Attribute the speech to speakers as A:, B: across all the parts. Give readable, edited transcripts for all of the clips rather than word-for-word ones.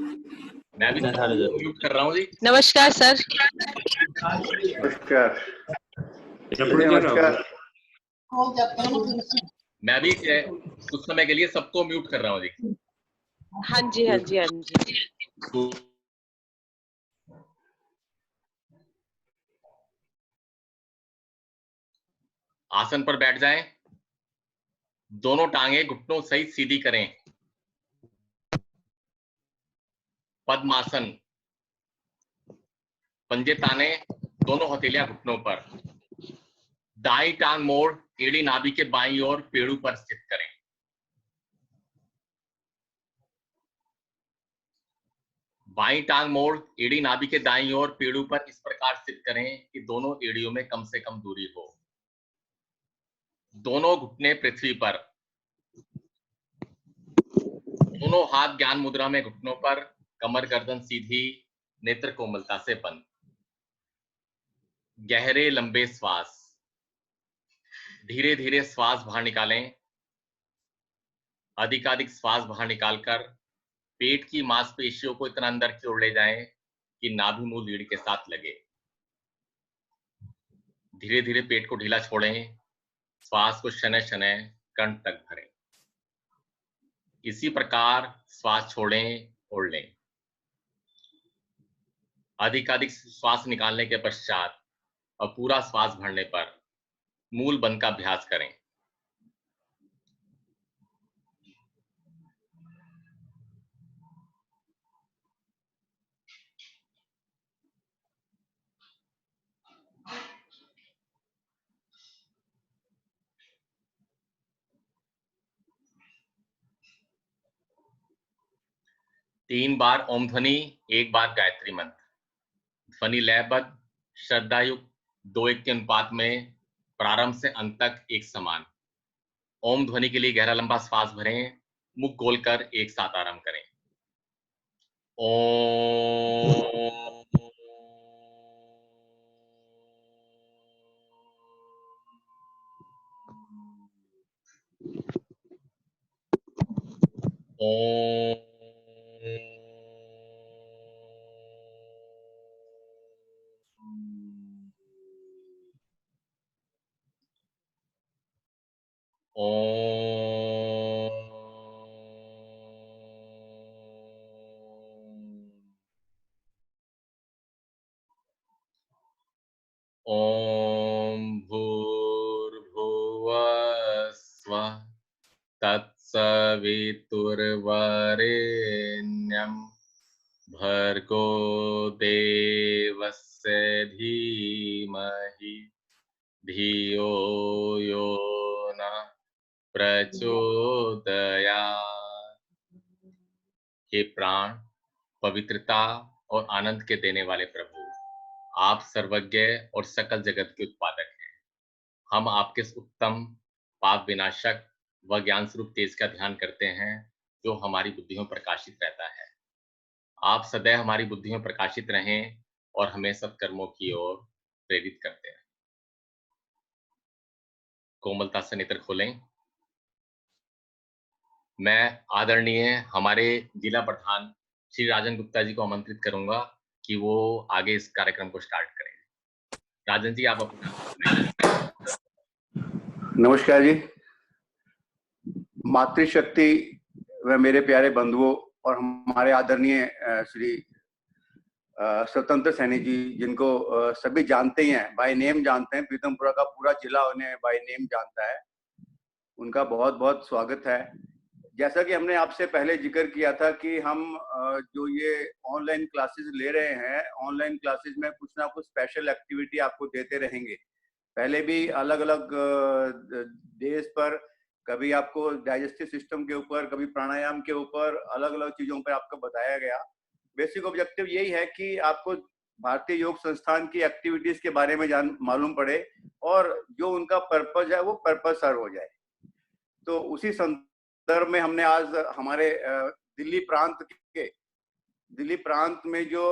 A: मैं भी म्यूट कर रहा हूँ जी।
B: नमस्कार सर।
C: नमस्कार।
D: नमस्कार।
A: मैं भी कुछ समय के लिए सबको म्यूट कर रहा हूँ जी।
B: हाँ जी हाँ जी हाँ जी।
A: आसन पर बैठ जाएं। दोनों टांगे घुटनों सहित सीधी करें। पद्मासन। पंजे ताने, दोनों हथेलियां घुटनों पर। दाई टांग मोड़ एड़ी नाभि के बाईं ओर पेड़ू पर स्थित करें। बाईं टांग मोड़ एड़ी नाभि के दाईं ओर पेड़ू पर इस प्रकार स्थित करें कि दोनों एड़ियों में कम से कम दूरी हो। दोनों घुटने पृथ्वी पर। दोनों हाथ ज्ञान मुद्रा में घुटनों पर, कमर गर्दन सीधी, नेत्र कोमलता से बंद। गहरे लंबे श्वास। धीरे धीरे श्वास बाहर निकालें। अधिकाधिक श्वास बाहर निकालकर पेट की मांसपेशियों को इतना अंदर की ओर ले जाएं कि नाभि मूल रीढ़ के साथ लगे। धीरे धीरे पेट को ढीला छोड़ें। श्वास को शनय शनय कंठ तक भरें। इसी प्रकार श्वास छोड़ें और लें। अधिकाधिक श्वास निकालने के पश्चात और पूरा श्वास भरने पर मूल बंध का अभ्यास करें। तीन बार ओम ध्वनि, एक बार गायत्री मंत्र। ध्वनि लयबद्ध, श्रद्धायुक्त, 2:1 के अनुपात में प्रारंभ से अंत तक एक समान। ओम ध्वनि के लिए गहरा लंबा श्वास भरें। मुख खोलकर एक साथ आरंभ करें। ओम। ओम। ओम। ओम भूर्भुवः स्वः तत्सवितुर्वरेण्यं भर्गो देवस्य धीमहि धियो यो नः प्रचोदयात्। हे प्राण, पवित्रता और आनंद के देने वाले प्रभु, आप सर्वज्ञ और सकल जगत के उत्पादक हैं। हम आपके उत्तम, पाप विनाशक व ज्ञान स्वरूप तेज का ध्यान करते हैं जो हमारी बुद्धि में प्रकाशित रहता है। आप सदैव हमारी बुद्धि में प्रकाशित रहें और हमें सत्कर्मों की ओर प्रेरित करते हैं। कोमलता से नेत्र खोलें। मैं आदरणीय हमारे जिला प्रधान श्री राजन गुप्ता जी को आमंत्रित करूंगा कि वो आगे इस कार्यक्रम को स्टार्ट करें। राजन जी, आप अपना।
C: नमस्कार जी। मातृशक्ति व मेरे प्यारे बंधुओं और हमारे आदरणीय श्री स्वतंत्र सैनी जी, जिनको सभी जानते ही हैं, बाय नेम जानते हैं, पीतमपुरा का पूरा जिला उन्हें बाय नेम जानता है, उनका बहुत बहुत स्वागत है। जैसा कि हमने आपसे पहले जिक्र किया था कि हम जो ये ऑनलाइन क्लासेस ले रहे हैं, ऑनलाइन क्लासेस में कुछ ना कुछ स्पेशल एक्टिविटी आपको देते रहेंगे। पहले भी अलग अलग देश पर, कभी आपको डाइजेस्टिव सिस्टम के ऊपर, कभी प्राणायाम के ऊपर, अलग अलग चीजों पर आपको बताया गया। बेसिक ऑब्जेक्टिव यही है कि आपको भारतीय योग संस्थान की एक्टिविटीज के बारे में मालूम पड़े और जो उनका पर्पज है वो पर्पज सर्व हो जाए। तो उसी संदर्भ में हमने आज हमारे दिल्ली प्रांत में जो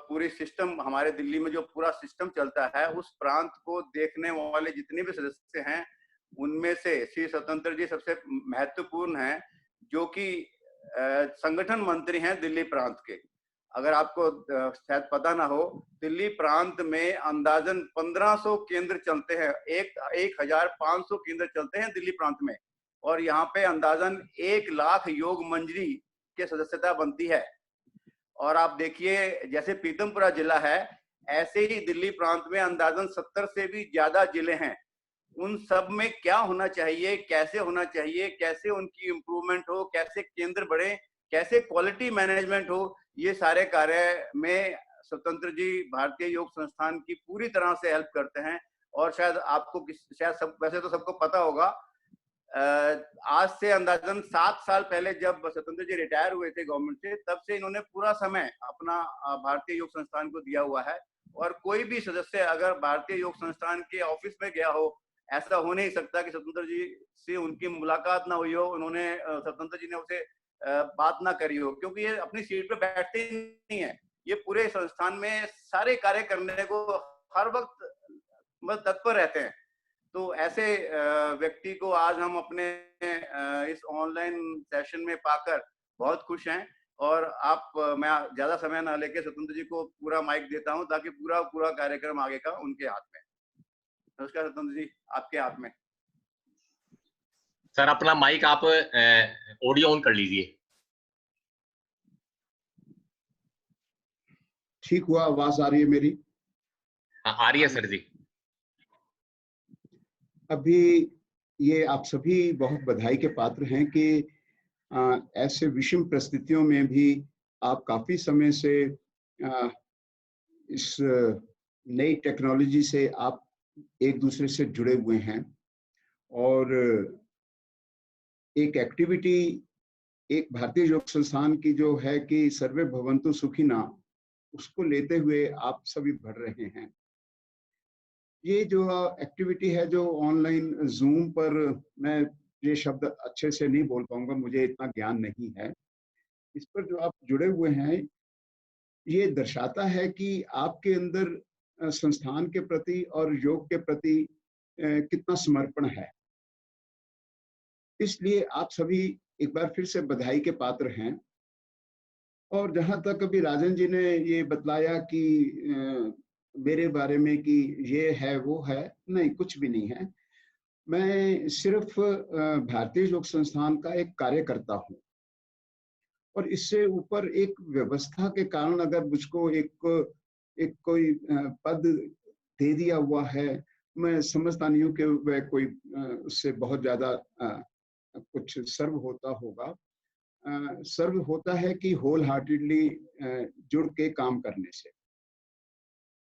C: पूरी सिस्टम, हमारे दिल्ली में जो पूरा सिस्टम चलता है, उस प्रांत को देखने वाले जितने भी सदस्य हैं, उनमें से श्री स्वतंत्र जी सबसे महत्वपूर्ण हैं, जो कि संगठन मंत्री हैं दिल्ली प्रांत के। अगर आपको शायद पता ना हो, दिल्ली प्रांत में अंदाजन 1500 केंद्र चलते हैं, 1500 केंद्र चलते हैं दिल्ली प्रांत में, और यहाँ पे अंदाजन 1 लाख योग मंजरी के सदस्यता बनती है। और आप देखिए, जैसे पीतमपुरा जिला है, ऐसे ही दिल्ली प्रांत में अंदाजन 70 से भी ज्यादा जिले हैं। उन सब में क्या होना चाहिए, कैसे होना चाहिए, कैसे उनकी इम्प्रूवमेंट हो, कैसे केंद्र बढ़े, कैसे क्वालिटी मैनेजमेंट हो, ये सारे कार्य में स्वतंत्र जी भारतीय योग संस्थान की पूरी तरह से हेल्प करते हैं। और शायद आपको वैसे तो सबको पता होगा, आज से अंदाजन 7 साल पहले जब स्वतंत्र जी रिटायर हुए थे गवर्नमेंट से, तब से इन्होंने पूरा समय अपना भारतीय योग संस्थान को दिया हुआ है। और कोई भी सदस्य अगर भारतीय योग संस्थान के ऑफिस में गया हो, ऐसा हो नहीं सकता कि स्वतंत्र जी से उनकी मुलाकात ना हुई हो, उन्होंने स्वतंत्र जी ने उसे बात ना करी हो, क्योंकि ये अपनी सीट पे बैठते ही नहीं है। ये पूरे संस्थान में सारे कार्य करने को हर वक्त मतलब तत्पर रहते हैं। तो ऐसे व्यक्ति को आज हम अपने इस ऑनलाइन सेशन में पाकर बहुत खुश हैं। और मैं ज्यादा समय ना लेके स्वतंत्र जी को पूरा माइक देता हूं, ताकि पूरा कार्यक्रम आगे का उनके हाथ में। नमस्कार स्वतंत्र जी, आपके हाथ में।
A: सर अपना माइक आप ऑडियो ऑन कर लीजिए।
D: ठीक हुआ, आवाज आ रही है मेरी?
A: हाँ आ रही है सर जी।
D: अभी ये आप सभी बहुत बधाई के पात्र हैं कि ऐसे विषम परिस्थितियों में भी आप काफी समय से इस नई टेक्नोलॉजी से आप एक दूसरे से जुड़े हुए हैं। और एक एक्टिविटी एक भारतीय योग संस्थान की जो है कि सर्वे भवन्तु सुखिना, उसको लेते हुए आप सभी बढ़ रहे हैं। ये जो एक्टिविटी है, जो ऑनलाइन जूम पर, मैं ये शब्द अच्छे से नहीं बोल पाऊंगा, मुझे इतना ज्ञान नहीं है, इस पर जो आप जुड़े हुए हैं, ये दर्शाता है कि आपके अंदर संस्थान के प्रति और योग के प्रति कितना समर्पण है। इसलिए आप सभी एक बार फिर से बधाई के पात्र हैं। और जहां तक अभी राजन जी ने ये बतलाया कि मेरे बारे में कि ये है वो है, नहीं, कुछ भी नहीं है। मैं सिर्फ भारतीय योग संस्थान का एक कार्यकर्ता हूँ, और इससे ऊपर एक व्यवस्था के कारण अगर मुझको एक कोई पद दे दिया हुआ है, मैं समझता नहीं हूँ कि वह कोई उससे बहुत ज्यादा कुछ सर्व होता होगा। सर्व होता है कि होल हार्टेडली जुड़ के काम करने से।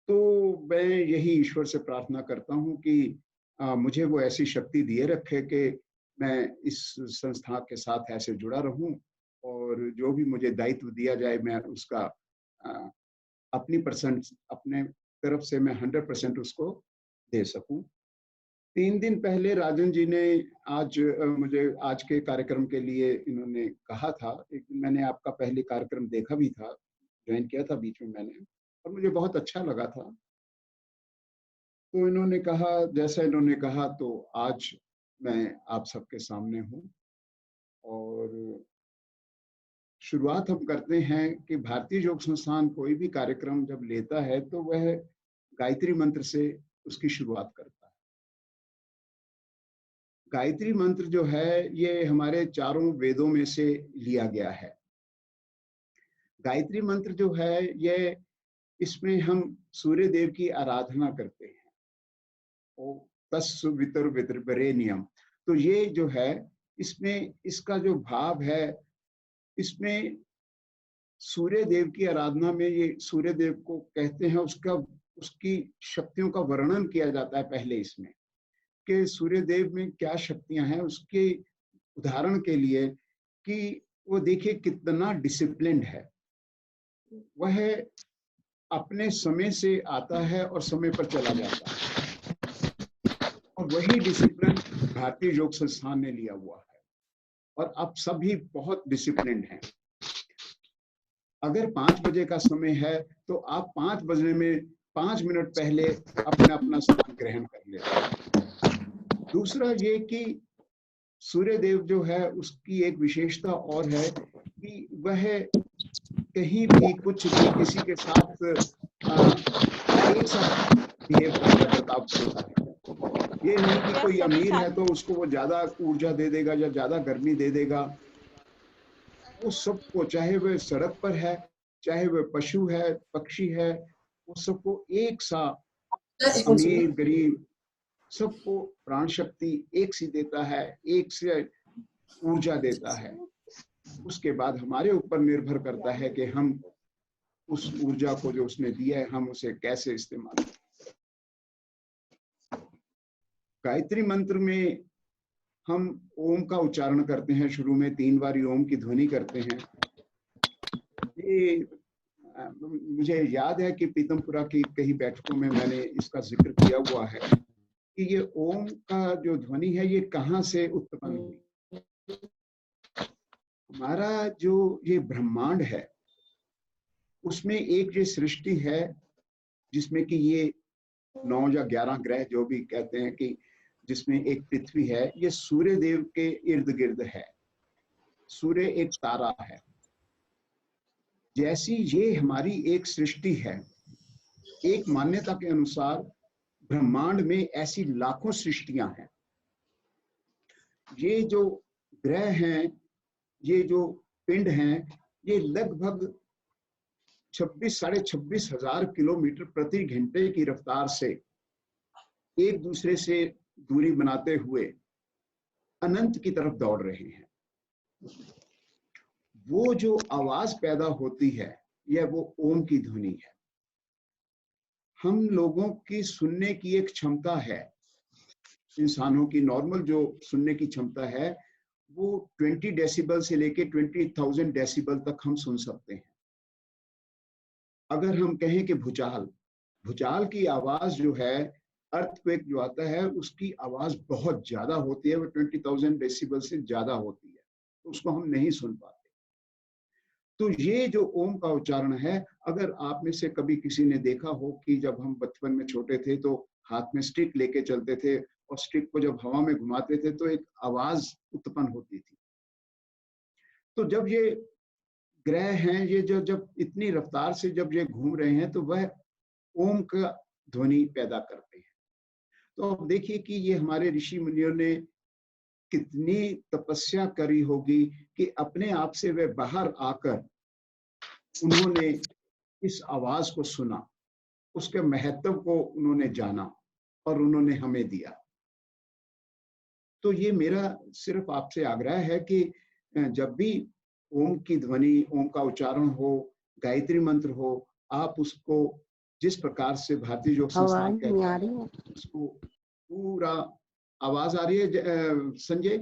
D: तो मैं यही ईश्वर से प्रार्थना करता हूँ कि मुझे वो ऐसी शक्ति दिए रखे कि मैं इस संस्था के साथ ऐसे जुड़ा रहूं, और जो भी मुझे दायित्व दिया जाए मैं उसका अपने तरफ से मैं 100% उसको दे सकूं। 3 दिन पहले राजन जी ने मुझे आज के कार्यक्रम के लिए इन्होंने कहा था। एक दिन मैंने आपका पहले कार्यक्रम देखा भी था, ज्वाइन किया था बीच में मैंने, और मुझे बहुत अच्छा लगा था। तो इन्होंने कहा, जैसा इन्होंने कहा, तो आज मैं आप सबके सामने हूँ। और शुरुआत हम करते हैं कि भारतीय योग संस्थान कोई भी कार्यक्रम जब लेता है तो वह गायत्री मंत्र से उसकी शुरुआत करता है। गायत्री मंत्र जो है ये हमारे 4 वेदों में से लिया गया है। गायत्री मंत्र जो है ये, इसमें हम सूर्य देव की आराधना करते हैं। ओ तस्सु वितुर्वरेण्यम। तो ये जो है, इसमें इसका जो भाव है, इसमें सूर्य देव की आराधना में ये सूर्य देव को कहते हैं, उसकी शक्तियों का वर्णन किया जाता है पहले इसमें, कि सूर्य देव में क्या शक्तियां हैं। उसके उदाहरण के लिए कि वो देखिए कितना डिसिप्लिन्ड है, वह अपने समय से आता है और समय पर चला जाता है। और वही डिसिप्लिन भारतीय योग संस्थान ने लिया हुआ है, और आप सभी बहुत डिसिप्लिन्ड हैं। अगर 5 बजे का समय है तो आप 5 बजने में 5 मिनट पहले अपना स्थान ग्रहण कर लेते। दूसरा ये कि सूर्य देव जो है उसकी एक विशेषता और है कि वह कहीं भी कुछ भी किसी के साथ एक साथ बिहेव करता है, बर्ताव करता है। ये नहीं कि कोई अमीर है तो उसको वो ज्यादा ऊर्जा दे देगा या ज्यादा गर्मी दे देगा। वो सबको, चाहे वह सड़क पर है, चाहे वह पशु है, पक्षी है, वो सबको एक सा, अमीर गरीब सबको प्राण शक्ति एक सी देता है, एक से ऊर्जा देता है। उसके बाद हमारे ऊपर निर्भर करता है कि हम उस ऊर्जा को जो उसने दिया है हम उसे कैसे इस्तेमाल करें। गायत्री मंत्र में हम ओम का उच्चारण करते हैं, शुरू में 3 बार ओम की ध्वनि करते हैं। ये मुझे याद है कि पीतमपुरा की कई बैठकों में मैंने इसका जिक्र किया हुआ है कि ये ओम का जो ध्वनि है ये कहाँ से उत्पन्न हुई। हमारा जो ये ब्रह्मांड है उसमें एक ये सृष्टि है जिसमें कि ये 9 या 11 ग्रह जो भी कहते हैं कि जिसमें एक पृथ्वी है, ये सूर्य देव के इर्द गिर्द है। सूर्य एक तारा है। जैसी ये हमारी एक सृष्टि है, एक मान्यता के अनुसार ब्रह्मांड में ऐसी लाखों सृष्टियां हैं। ये जो ग्रह हैं, ये जो पिंड हैं, ये लगभग 26,500 किलोमीटर प्रति घंटे की रफ्तार से एक दूसरे से दूरी बनाते हुए अनंत की तरफ दौड़ रहे हैं। वो जो आवाज पैदा होती है यह वो ओम की ध्वनि है। हम लोगों की सुनने की एक क्षमता है, इंसानों की नॉर्मल जो सुनने की क्षमता है वो 20 डेसिबल से लेके 20,000 डेसिबल तक हम सुन सकते हैं। अगर हम कहें कि भूचाल की आवाज जो है, अर्थक्वेक जो आता है उसकी आवाज बहुत ज्यादा होती है, वो 20,000 डेसिबल से ज्यादा होती है, तो उसको हम नहीं सुन पाते। तो ये जो ओम का उच्चारण है, अगर आप में से कभी किसी ने देखा हो कि जब हम बचपन में छोटे थे तो हाथ में स्टिक लेके चलते थे और स्टिक को जब हवा में घुमाते थे तो एक आवाज उत्पन्न होती थी। तो जब ये ग्रह हैं, ये जो जब इतनी रफ्तार से जब ये घूम रहे हैं तो वह ओम का ध्वनि पैदा करते हैं। तो अब देखिए कि ये हमारे ऋषि मुनियों ने कितनी तपस्या करी होगी कि अपने आप से वे बाहर आकर उन्होंने इस आवाज को सुना, उसके महत्व को उन्होंने जाना और उन्होंने हमें दिया। तो ये मेरा सिर्फ आपसे आग्रह है कि जब भी ओम की ध्वनि, ओम का उच्चारण हो, गायत्री मंत्र हो, आप उसको जिस प्रकार से भारतीय योग संस्थान कहता है उसको पूरा। आवाज आ रही है संजय?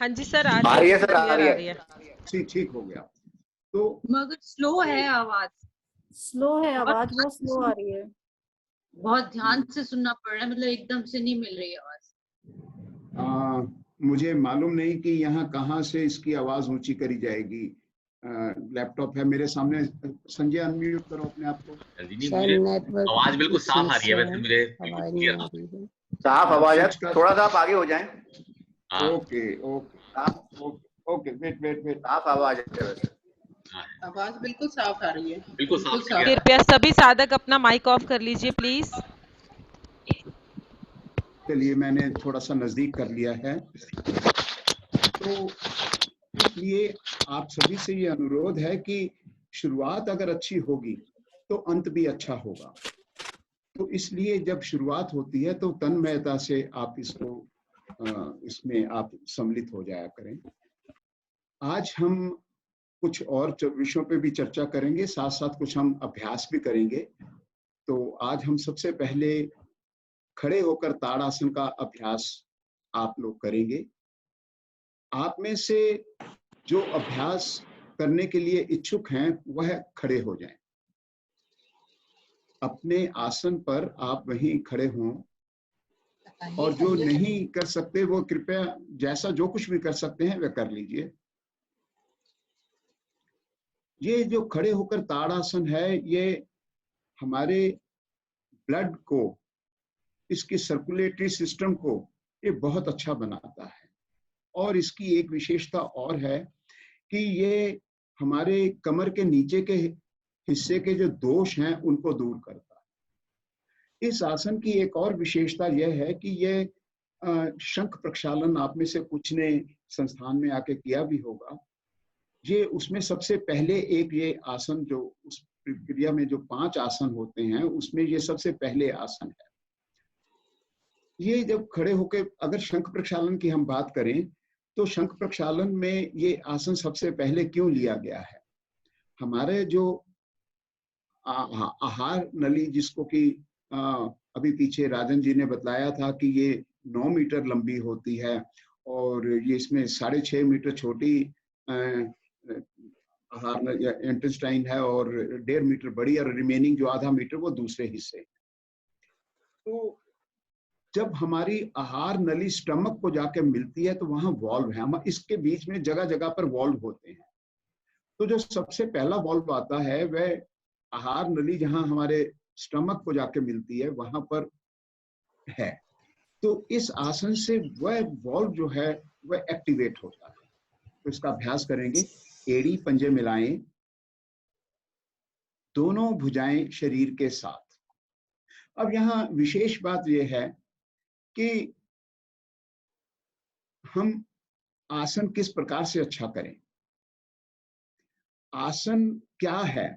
B: हाँ जी सर, आ रही है सर, आ रही है।
D: ठीक हो गया। तो
E: मगर स्लो है आवाज,
F: बहुत स्लो आ रही है।
E: बहुत ध्यान से सुनना पड़ रहा है, मतलब एकदम से नहीं मिल रही आवाज।
D: मुझे मालूम नहीं कि यहाँ कहाँ से इसकी आवाज ऊंची करी जाएगी। लैपटॉप है मेरे सामने। संजय अनम्यूट करो अपने आप को।
A: आवाज बिल्कुल साफ आ रही है, वैसे मुझे
C: साफ आवाज है, थोड़ा सा आप आगे हो जाएं। ओके वेट साफ आवाज है, वैसे
G: आवाज बिल्कुल साफ आ रही है,
A: बिल्कुल साफ।
B: कृपया सभी साधक अपना माइक ऑफ कर लीजिए प्लीज।
D: चलिए मैंने थोड़ा सा नजदीक कर लिया है। तो इसलिए आप सभी से ये अनुरोध है कि शुरुआत अगर अच्छी होगी तो अंत भी अच्छा होगा। तो इसलिए जब शुरुआत होती है तो तन्मयता से आप इसमें आप सम्मिलित हो जाया करें। आज हम कुछ और विषयों पे भी चर्चा करेंगे, साथ साथ कुछ हम अभ्यास भी करेंगे। तो आज हम सबसे पहले खड़े होकर ताड़ासन का अभ्यास आप लोग करेंगे। आप में से जो अभ्यास करने के लिए इच्छुक हैं वह खड़े हो जाएं। अपने आसन पर आप वहीं खड़े हों, और जो नहीं कर सकते वो कृपया जैसा जो कुछ भी कर सकते हैं वह कर लीजिए। ये जो खड़े होकर ताड़ासन है, ये हमारे ब्लड को, इसकी सर्कुलेटरी सिस्टम को ये बहुत अच्छा बनाता है और इसकी एक विशेषता और है कि ये हमारे कमर के नीचे के हिस्से के जो दोष हैं उनको दूर करता है। इस आसन की एक और विशेषता यह है कि ये शंख प्रक्षालन आप में से कुछ ने संस्थान में आके किया भी होगा। ये उसमें सबसे पहले एक ये आसन जो उस प्रक्रिया में जो 5 आसन होते हैं उसमें ये सबसे पहले आसन है। ये जब खड़े होके अगर शंख प्रक्षालन की हम बात करें तो शंख प्रक्षालन में ये आसन सबसे पहले क्यों लिया गया है? हमारे जो आहार नली जिसको कि अभी पीछे राजन जी ने बतलाया था कि ये 9 मीटर लंबी होती है और ये इसमें 6.5 मीटर छोटी आहार इंटेस्टाइन है और 1.5 मीटर बड़ी और रिमेनिंग जो आधा मीटर वो दूसरे हिस्से। तो जब हमारी आहार नली स्टमक को जाके मिलती है तो वहां वॉल्व है, हम इसके बीच में जगह जगह पर वॉल्व होते हैं। तो जो सबसे पहला वॉल्व आता है वह आहार नली जहां हमारे स्टमक को जाके मिलती है वहां पर है। तो इस आसन से वह वॉल्व जो है वह एक्टिवेट होता है। तो इसका अभ्यास करेंगे। एड़ी पंजे मिलाएं, दोनों भुजाएं शरीर के साथ। अब यहाँ विशेष बात यह है कि हम आसन किस प्रकार से अच्छा करें। आसन क्या है?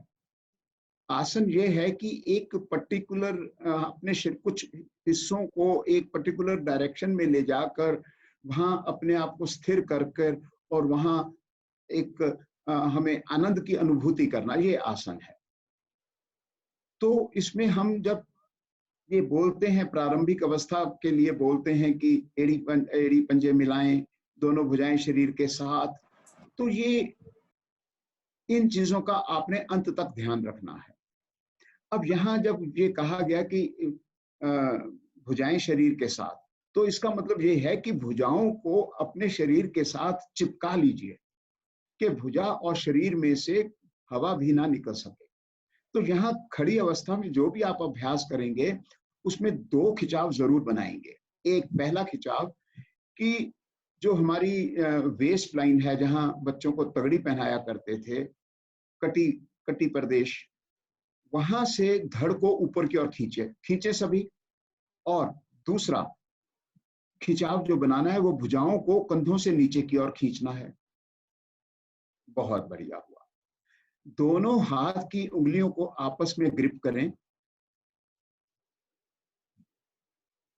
D: आसन ये है कि एक पर्टिकुलर अपने कुछ हिस्सों को एक पर्टिकुलर डायरेक्शन में ले जाकर वहां अपने आप को स्थिर कर और वहां एक हमें आनंद की अनुभूति करना, ये आसन है। तो इसमें हम जब ये बोलते हैं प्रारंभिक अवस्था के लिए बोलते हैं कि एड़ी पंजे मिलाएं, दोनों भुजाएं शरीर के साथ, तो ये इन चीजों का आपने अंत तक ध्यान रखना है। अब यहाँ जब ये कहा गया कि भुजाएं शरीर के साथ, तो इसका मतलब ये है कि भुजाओं को अपने शरीर के साथ चिपका लीजिए कि भुजा और शरीर में से हवा भी ना निकल सके। तो यहाँ खड़ी अवस्था में जो भी आप अभ्यास करेंगे उसमें 2 खिंचाव जरूर बनाएंगे। एक पहला खिंचाव कि जो हमारी वेस्ट लाइन है जहां बच्चों को पगड़ी पहनाया करते थे, कटी प्रदेश, वहां से धड़ को ऊपर की ओर खींचे सभी। और दूसरा खिंचाव जो बनाना है वो भुजाओं को कंधों से नीचे की ओर खींचना है। बहुत बढ़िया हुआ। दोनों हाथ की उंगलियों को आपस में ग्रिप करें,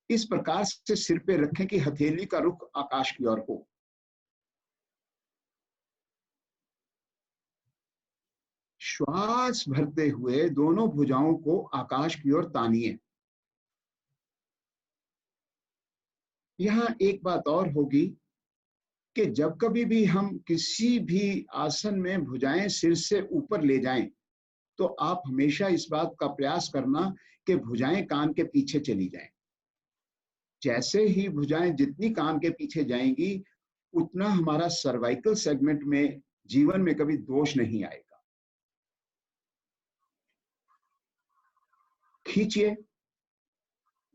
D: इस प्रकार से सिर पे रखें कि हथेली का रुख आकाश की ओर हो। श्वास भरते हुए दोनों भुजाओं को आकाश की ओर तानिए। यहां एक बात और होगी कि जब कभी भी हम किसी भी आसन में भुजाएं सिर से ऊपर ले जाएं तो आप हमेशा इस बात का प्रयास करना कि भुजाएं कान के पीछे चली जाएं। जैसे ही भुजाएं जितनी कान के पीछे जाएंगी उतना हमारा सर्वाइकल सेगमेंट में जीवन में कभी दोष नहीं आएगा। खींचिए,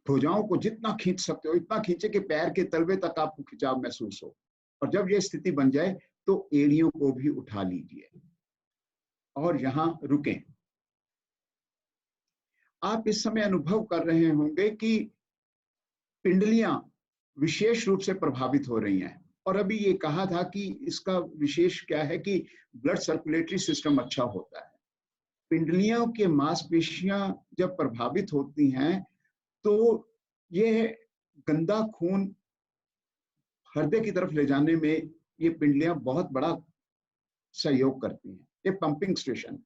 D: भुजाओं को जितना खींच सकते हो इतना खींचे कि पैर के तलवे तक आपको खिंचाव महसूस हो। और जब यह स्थिति बन जाए तो एड़ियों को भी उठा लीजिए और यहां रुकें। आप इस समय अनुभव कर रहे होंगे कि पिंडलियां विशेष रूप से प्रभावित हो रही हैं। और अभी ये कहा था कि इसका विशेष क्या है कि ब्लड सर्कुलेटरी सिस्टम अच्छा होता है। पिंडलियों के मांसपेशियां जब प्रभावित होती हैं तो ये गंदा खून हृदय की तरफ ले जाने में ये पिंडलियां बहुत बड़ा सहयोग करती हैं, ये पंपिंग स्टेशन।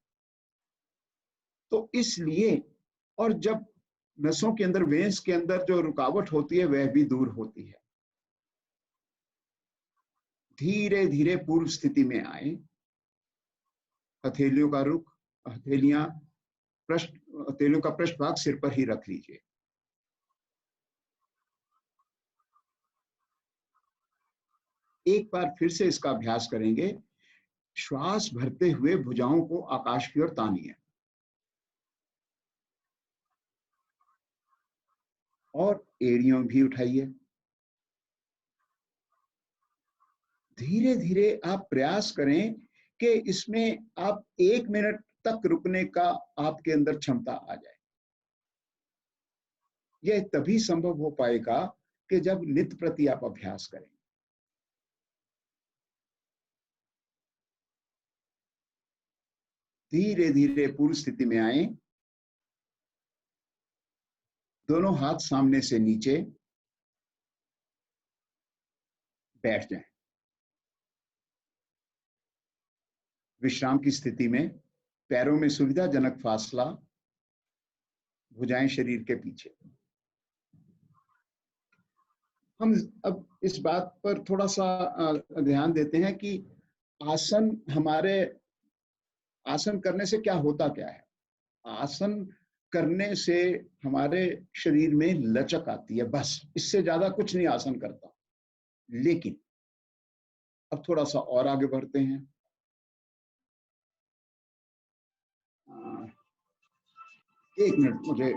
D: तो इसलिए, और जब नसों के अंदर, वेन्स के अंदर जो रुकावट होती है वह भी दूर होती है। धीरे धीरे पूर्व स्थिति में आए, हथेलियों का रुख, हथेलियों का पृष्ठभाग सिर पर ही रख लीजिए। एक बार फिर से इसका अभ्यास करेंगे। श्वास भरते हुए भुजाओं को आकाश की ओर तानिए और एड़ियों भी उठाइए। धीरे धीरे आप प्रयास करें कि इसमें आप 1 मिनट तक रुकने का आपके अंदर क्षमता आ जाए। यह तभी संभव हो पाएगा कि जब नित्य प्रति आप अभ्यास करें। धीरे धीरे पूर्व स्थिति में आए, दोनों हाथ सामने से नीचे बैठ जाएं। विश्राम की स्थिति में पैरों में सुविधाजनक फासला, भुजाएं शरीर के पीछे। हम अब इस बात पर थोड़ा सा ध्यान देते हैं कि आसन करने से क्या होता क्या है। आसन करने से हमारे शरीर में लचक आती है, बस, इससे ज्यादा कुछ नहीं आसन करता। लेकिन अब थोड़ा सा और आगे बढ़ते हैं। एक मिनट मुझे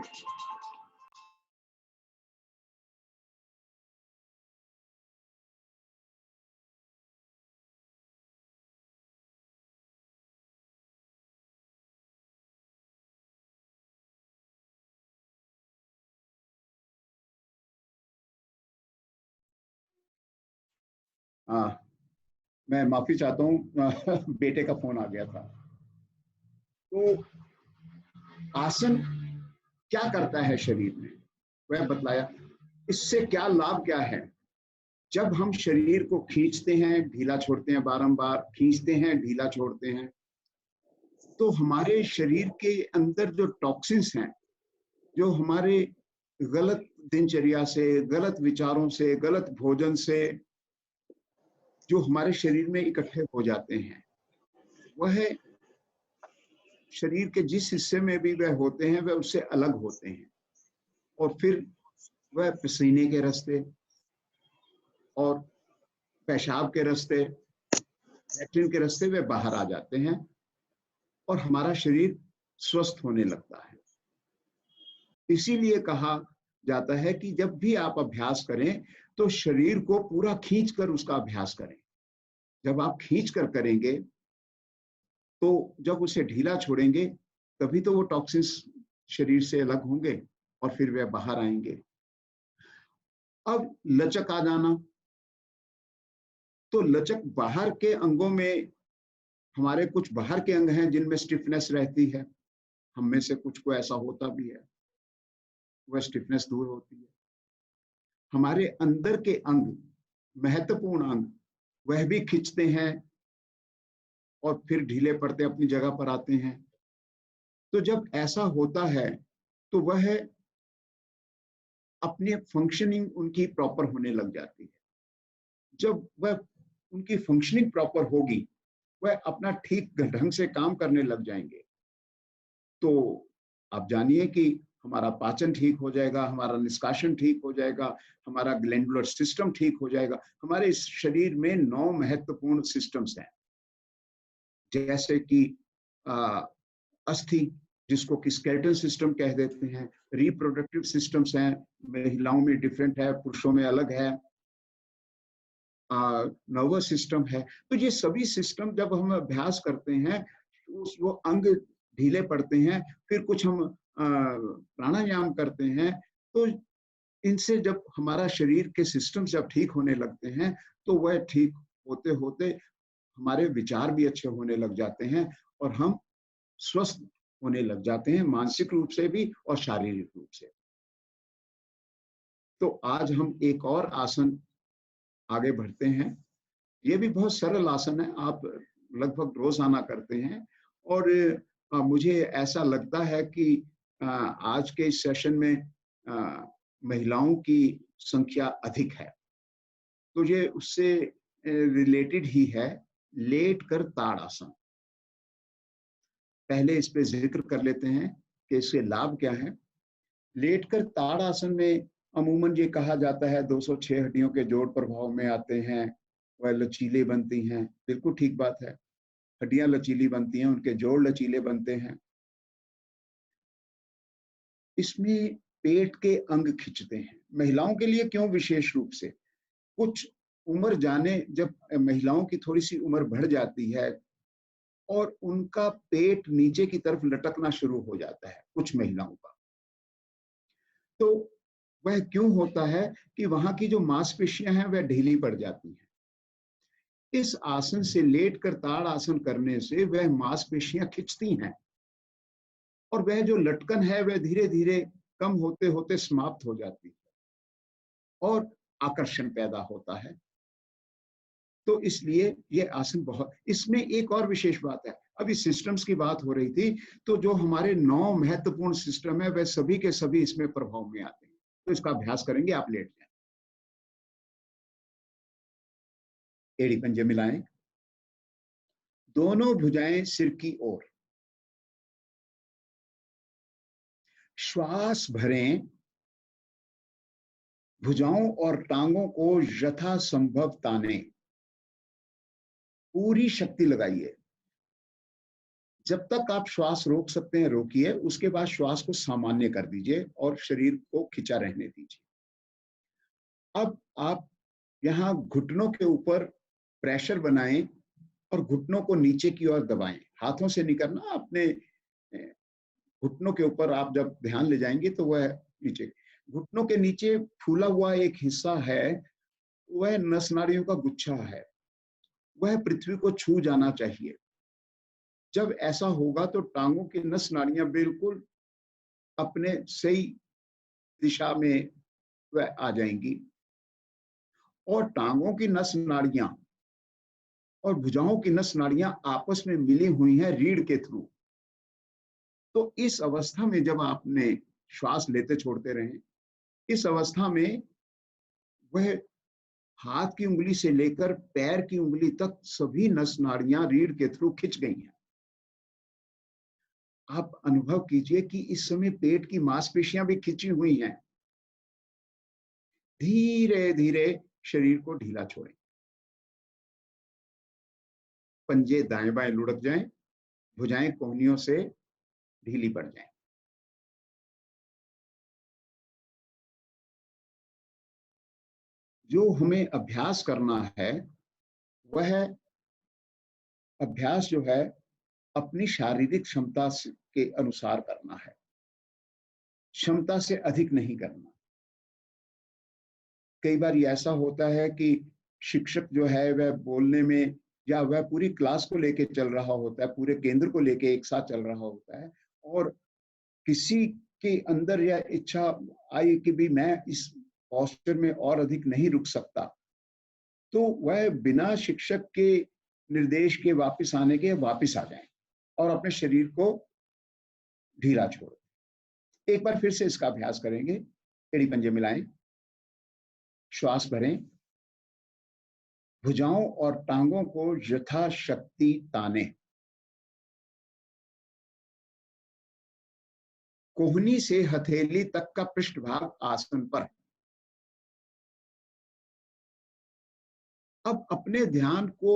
D: मैं माफी चाहता हूँ, बेटे का फोन आ गया था। तो आसन क्या करता है शरीर में, वह बतलाया। इससे क्या लाभ क्या है? जब हम शरीर को खींचते हैं, ढीला छोड़ते हैं, बारंबार खींचते हैं, ढीला छोड़ते हैं, तो हमारे शरीर के अंदर जो टॉक्सिन्स हैं, जो हमारे गलत दिनचर्या से, गलत विचारों से, गलत भोजन से जो हमारे शरीर में इकट्ठे हो जाते हैं, वह शरीर के जिस हिस्से में भी वह होते हैं, वह उससे अलग होते हैं, और फिर वह पसीने के रास्ते और पेशाब के रास्ते, लैट्रिन के रास्ते वे बाहर आ जाते हैं और हमारा शरीर स्वस्थ होने लगता है। इसीलिए कहा जाता है कि जब भी आप अभ्यास करें तो शरीर को पूरा खींचकर उसका अभ्यास करें। जब आप खींचकर करेंगे तो जब उसे ढीला छोड़ेंगे तभी तो वो टॉक्सिन्स शरीर से अलग होंगे और फिर वे बाहर आएंगे। अब लचक आ जाना, तो लचक बाहर के अंगों में, हमारे कुछ बाहर के अंग हैं जिनमें स्टिफनेस रहती है, हम में से कुछ को ऐसा होता भी है, वह स्टिफनेस दूर होती है। हमारे अंदर के अंग, महत्वपूर्ण अंग, वह भी खिंचते हैं और फिर ढीले पड़ते अपनी जगह पर आते हैं। तो जब ऐसा होता है तो वह अपनी फंक्शनिंग उनकी प्रॉपर होने लग जाती है। जब वह उनकी फंक्शनिंग प्रॉपर होगी, वह अपना ठीक ढंग से काम करने लग जाएंगे, तो आप जानिए कि हमारा पाचन ठीक हो जाएगा, हमारा निष्कासन ठीक हो जाएगा, हमारा ग्लैंडुलर सिस्टम ठीक हो जाएगा। हमारे इस शरीर में 9 महत्वपूर्ण सिस्टम्स हैं, जैसे कि अस्थि, जिसको कि स्केलेटल सिस्टम कह देते हैं, रिप्रोडक्टिव सिस्टम्स हैं, महिलाओं में डिफरेंट है, पुरुषों में अलग है, नर्वस सिस्टम है। तो ये सभी सिस्टम जब हम अभ्यास करते हैं, वो अंग ढीले पड़ते हैं, फिर कुछ हम प्राणायाम करते हैं, तो इनसे जब हमारा शरीर के सिस्टम जब ठीक होने लगते हैं तो वह ठीक होते होते हमारे विचार भी अच्छे होने लग जाते हैं और हम स्वस्थ होने लग जाते हैं, मानसिक रूप से भी और शारीरिक रूप से। तो आज हम एक और आसन आगे बढ़ते हैं। ये भी बहुत सरल आसन है, आप लगभग रोजाना करते हैं, और मुझे ऐसा लगता है कि आज के इस सेशन में महिलाओं की संख्या अधिक है, तो ये उससे रिलेटेड ही है। लेट कर ताड़ आसन, पहले इस पे जिक्र कर लेते हैं कि इसके लाभ क्या है। लेट कर ताड़ आसन में अमूमन ये कहा जाता है 206 हड्डियों के जोड़ प्रभाव में आते हैं, वह लचीले बनती हैं। बिल्कुल ठीक बात है, हड्डियां लचीली बनती हैं, उनके जोड़ लचीले बनते हैं। इसमें पेट के अंग खिंचते हैं। महिलाओं के लिए क्यों विशेष रूप से? कुछ उम्र जाने, जब महिलाओं की थोड़ी सी उम्र बढ़ जाती है और उनका पेट नीचे की तरफ लटकना शुरू हो जाता है कुछ महिलाओं का, तो वह क्यों होता है कि वहां की जो मांसपेशियां हैं वह ढीली पड़ जाती हैं। इस आसन से लेटकर ताड़ आसन करने से वह मांसपेशियां खिंचती हैं और वह जो लटकन है वह धीरे धीरे कम होते होते समाप्त हो जाती है और आकर्षण पैदा होता है। तो इसलिए ये आसन बहुत, इसमें एक और विशेष बात है, अभी सिस्टम्स की बात हो रही थी, तो जो हमारे 9 महत्वपूर्ण सिस्टम है वह सभी के सभी इसमें प्रभाव में आते हैं। तो इसका अभ्यास करेंगे। आप लेट जाएं, एड़ी पंजे मिलाएं, दोनों भुजाएं सिर की ओर, श्वास भरें, भुजाओं और टांगों को यथासंभव तानें, पूरी शक्ति लगाइए। जब तक आप श्वास रोक सकते हैं रोकिए, उसके बाद श्वास को सामान्य कर दीजिए और शरीर को खिंचा रहने दीजिए। अब आप यहाँ घुटनों के ऊपर प्रेशर बनाएं और घुटनों को नीचे की ओर दबाएं, हाथों से नहीं करना, अपने घुटनों के ऊपर आप जब ध्यान ले जाएंगे तो वह नीचे, घुटनों के नीचे फूला हुआ एक हिस्सा है, वह नस नाड़ियों का गुच्छा है, वह पृथ्वी को छू जाना चाहिए। जब ऐसा होगा तो टांगों की नस नाड़ियां बिल्कुल अपने सही दिशा में वह आ जाएंगी और टांगों की नस नाड़ियां और भुजाओं की नस नाड़ियां आपस में मिली हुई हैं रीढ़ के थ्रू। तो इस अवस्था में जब आपने श्वास लेते छोड़ते रहें, इस अवस्था में वह हाथ की उंगली से लेकर पैर की उंगली तक सभी नस नाड़ियां रीढ़ के थ्रू खिंच गई हैं। आप अनुभव कीजिए कि इस समय पेट की मांसपेशियां भी खिंची हुई हैं। धीरे धीरे शरीर को ढीला छोड़ें, पंजे दाएं बाएं लुढ़क जाएं, भुजाएं कोहनियों से ढीली पड़ जाएं। जो हमें अभ्यास करना है वह अभ्यास जो है अपनी शारीरिक क्षमता के अनुसार करना है, क्षमता से अधिक नहीं करना। कई बार ऐसा होता है कि शिक्षक जो है वह बोलने में, या वह पूरी क्लास को लेके चल रहा होता है, पूरे केंद्र को लेके एक साथ चल रहा होता है, और किसी के अंदर यह इच्छा आई कि भी मैं इस पोस्चर में और अधिक नहीं रुक सकता, तो वह बिना शिक्षक के निर्देश के वापस आने के वापस आ जाएं और अपने शरीर को ढीला छोड़ें। एक बार फिर से इसका अभ्यास करेंगे। एड़ी पंजे मिलाएं, श्वास भरें, भुजाओं और टांगों को यथाशक्ति तानें, कोहनी से हथेली तक का पृष्ठभाग आसन पर। अब अपने ध्यान को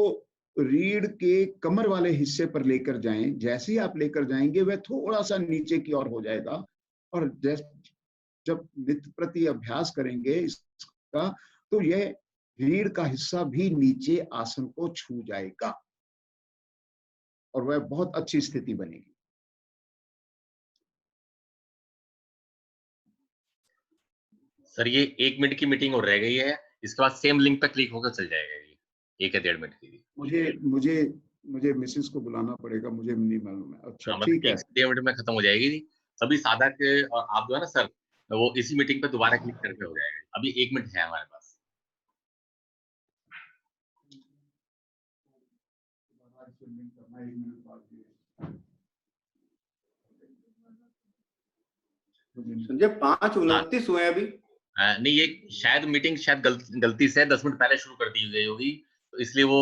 D: रीढ़ के कमर वाले हिस्से पर लेकर जाएं। जैसे ही आप लेकर जाएंगे वह थोड़ा सा नीचे की ओर हो जाएगा, और जब नित्य प्रति अभ्यास करेंगे इसका तो यह रीढ़ का हिस्सा भी नीचे आसन को छू जाएगा और वह बहुत अच्छी स्थिति बनेगी।
A: सर ये 1 मिनट की मीटिंग और रह गई है, इसके बाद सेम लिंक पर क्लिक होकर चल जाएगा ये 1 या 1.5 मिनट की।
D: मुझे मिसेस को बुलाना पड़ेगा, मुझे नहीं मालूम है। अच्छा
A: हाँ,
D: ठीक है,
A: 1 मिनट में खत्म हो जाएगी। सभी साधक और आप जो है ना सर, वो इसी मीटिंग पे दोबारा क्लिक करके हो जाएगा। अभी 1 मिनट है हमारे पास।
C: संजय 5:29 हुए अभी।
A: नहीं, ये शायद मीटिंग शायद गलती से 10 मिनट पहले शुरू कर दी गई होगी, तो इसलिए वो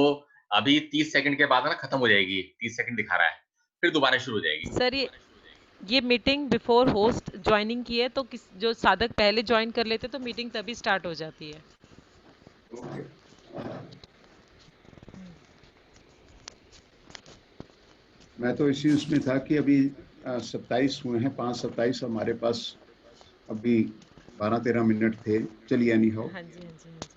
A: अभी 30 सेकंड के बाद ना खत्म हो जाएगी। 30 सेकंड दिखा रहा है, फिर दोबारा शुरू हो जाएगी।
B: सर ये मीटिंग बिफोर होस्ट ज्वाइनिंग की है, तो जो साधक पहले ज्वाइन कर लेते तो मीटिंग तभी स्टार्ट हो जाती है।
D: मैं तो इसी उसमें था कि अभी 27 हुए हैं, 5-27 हमारे पास अभी 12-13 मिनट थे। चलिए एनी हाउ।
B: हाँ जी, हाँ जी, हाँ जी।